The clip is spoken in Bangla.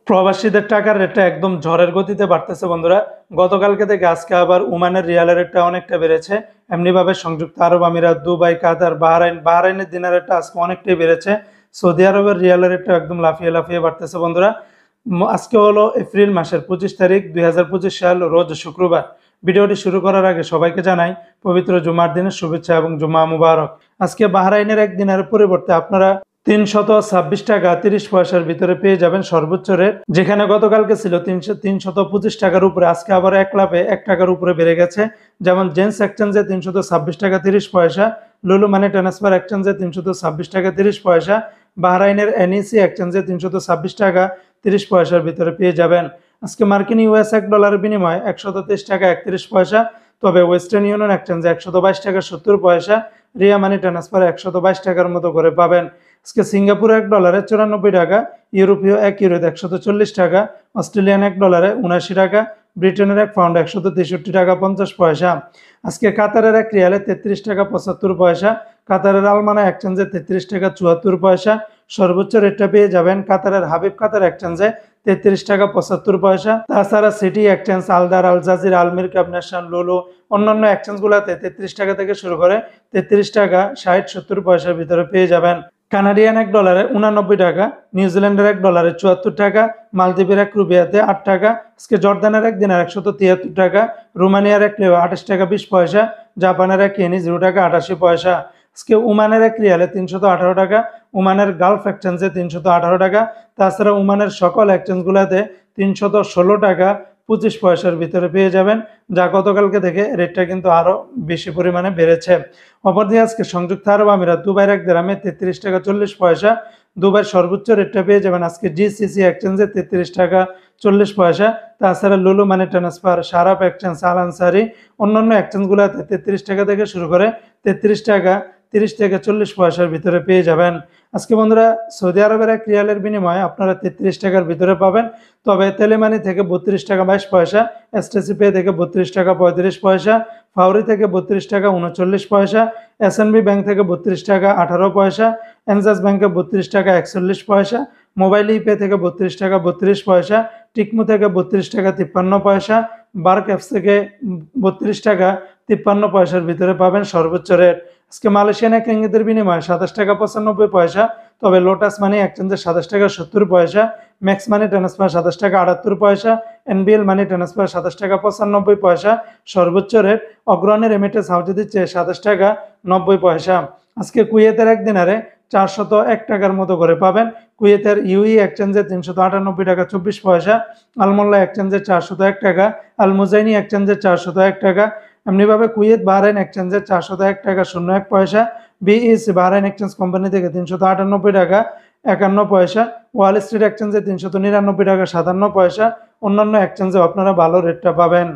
প্রবাসীদের টাকার রেটটা একদম ঝড়ের গতিতে বাড়তেছে বন্ধুরা। গতকালকে থেকে আজকে আবার ওমানের রিয়ালের রেটটা অনেকটা বেড়েছে। এমনিভাবে সংযুক্ত আরব আমিরাত, দুবাই, কাতার, বাহরাইনের দিনার রেটটা আজকে অনেকটাই বেড়েছে। সৌদি আরবের রিয়ালের রেটটা একদম লাফিয়ে লাফিয়ে বাড়তেছে বন্ধুরা। আজকে হলো এপ্রিল মাসের 25 তারিখ 2025 সাল, রোজ শুক্রবার। ভিডিওটি শুরু করার আগে সবাইকে জানাই পবিত্র জুমার দিনের শুভেচ্ছা এবং জুমা মুবারক। আজকে বাহরাইনের এক দিনারের পরিবর্তে আপনারা 326 টাকা 30 পয়সার ভিতরে পেয়ে যাবেন সর্বোচ্চ রেট, যেখানে গতকালকে ছিল 325 টাকার উপরে, আজকে আবার এক লাফে 1 টাকার উপরে বেড়ে গেছে। যেমন জেন্টস এক্সচেঞ্জে 326 টাকা 30 পয়সা, লুলু মানি ট্রান্সফার এক্সচেঞ্জে 326 টাকা 30 পয়সা, বাহরাইনের এনইসি এক্সচেঞ্জে 326 টাকা 30 পয়সার ভিতরে পেয়ে যাবেন। আজকে মার্কিন ইউএস $1 বিনিময়ে 123 টাকা 31 পয়সা, তবে ওয়েস্টার্ন ইউনিয়ন এক্সচেঞ্জে 122 টাকা 70 পয়সা, রিয়া মানি ট্রান্সফার 122 টাকার মতো করে পাবেন। আজকে সিঙ্গাপুর $1 94 টাকা, ইউরোপীয় 1 ইউরোতে 140 টাকা, অস্ট্রেলিয়ান $1 79 টাকা, ব্রিটেনের 1 পাউন্ড 163 টাকা 50 পয়সা। আজকে কাতারের 1 রিয়ালে 33 টাকা 75 পয়সা, কাতারের আলমানা এক্সচেঞ্জে 33 টাকা 74 পয়সা। সর্বোচ্চ রেটটা পেয়ে যাবেন কাতারের হাবিব কাতার এক্সচেঞ্জে 33 টাকা 75 পয়সা। তাছাড়া সিটি এক্সচেঞ্জ, আলদার, আল জাজিরা, আলমির, ক্যাবনেশন, লুলু, অন্যান্য এক্সচেঞ্জগুলোতে 33 টাকা থেকে শুরু করে 33 টাকা 60-70 পয়সার ভিতরে পেয়ে যাবেন। কানাডিয়ান $1 89 টাকা, নিউজিল্যান্ডের $1 74 টাকা, মালদ্বীপের 1 রুপিয়াতে 8 টাকা, আজকে জর্দানের 1 দিনার 173 টাকা, রোমানিয়ার 1 লেও 28 টাকা 20 পয়সা, জাপানের 1 ইয়েনি 0 টাকা 88 পয়সা। আজকে ওমানের 1 রিয়ালে 318 টাকা, ওমানের গালফ এক্সচেঞ্জে 318 টাকা। তাছাড়া ওমানের সকল এক্সচেঞ্জগুলোতে 316 টাকা 25 পয়সার ভিতরে পেয়ে যাবেন, যা গতকালকে থেকে রেটটা কিন্তু আরও বেশি পরিমাণে বেড়েছে। অপরদিকে আজকে সংযুক্ত আরব আমিরাত, দুবাইয়ের 1 দিরহামে 33 টাকা 40 পয়সা, দুবাইয়ের সর্বোচ্চ রেটটা পেয়ে যাবেন আজকে জিসিসি এক্সচেঞ্জে 33 টাকা 40 পয়সা। তাছাড়া লুলু মানি ট্রান্সফার, সারাপ এক্সচেঞ্জ, আল আনসারি, অন্যান্য এক্সচেঞ্জগুলোতে 33 টাকা থেকে শুরু করে 33 টাকা 30 থেকে 40 পয়সার ভিতরে পেয়ে যাবেন। আজকে বন্ধুরা সৌদি আরবের 1 রিয়ালের বিনিময়ে আপনারা 33 টাকার ভিতরে পাবেন, তবে তেলেমানি থেকে 32 টাকা 22 পয়সা, এসটিসি পে থেকে 32 টাকা 35 পয়সা, ফাউরি থেকে 32 টাকা 39 পয়সা, এসএনবি ব্যাংক থেকে 32 টাকা 18 পয়সা, এনজাস ব্যাংকে 32 টাকা 41 পয়সা, মোবাইল ইপে থেকে 32 টাকা 32 পয়সা, টিকমো থেকে 32 টাকা 53 পয়সা, বার্ক অ্যাপস থেকে 32 টাকা 53 পয়সার ভিতরে পাবেন সর্বোচ্চ রেট। আজকে মালয়েশিয়ান 1 রিঙ্গিতের বিনিময়ে 27 টাকা 95 পয়সা, তবে লোটাস মানি এক্সচেঞ্জে 27 টাকা 70 পয়সা, ম্যাক্স মানি ট্রান্সফার 27 টাকা 78 পয়সা, এনবিএল মানি ট্রান্সফার 27 টাকা 95 পয়সা সর্বোচ্চ রেট। অগ্রণী রেমিটেন্স হাউস দিচ্ছে 27 টাকা 90 পয়সা। আজকে কুয়েতের 1 দিনারে 401 টাকার মতো করে পাবেন। কুয়েতের ইউই এক্সচেঞ্জে 398 টাকা 24 পয়সা, আলমোল্লা এক্সচেঞ্জে 401 টাকা, আল মুজাইনি এক্সচেঞ্জে 401 টাকা। এমনিভাবে কুয়েত বাহরাইন এক্সচেঞ্জে 401 টাকা 01 পয়সা, বিইসি বাহরাইন এক্সচেঞ্জ কোম্পানি থেকে 398 টাকা 51 পয়সা, ওয়াল স্ট্রিট এক্সচেঞ্জে 399 টাকা 57 পয়সা। অন্যান্য এক্সচেঞ্জে আপনারা ভালো রেটটা পাবেন।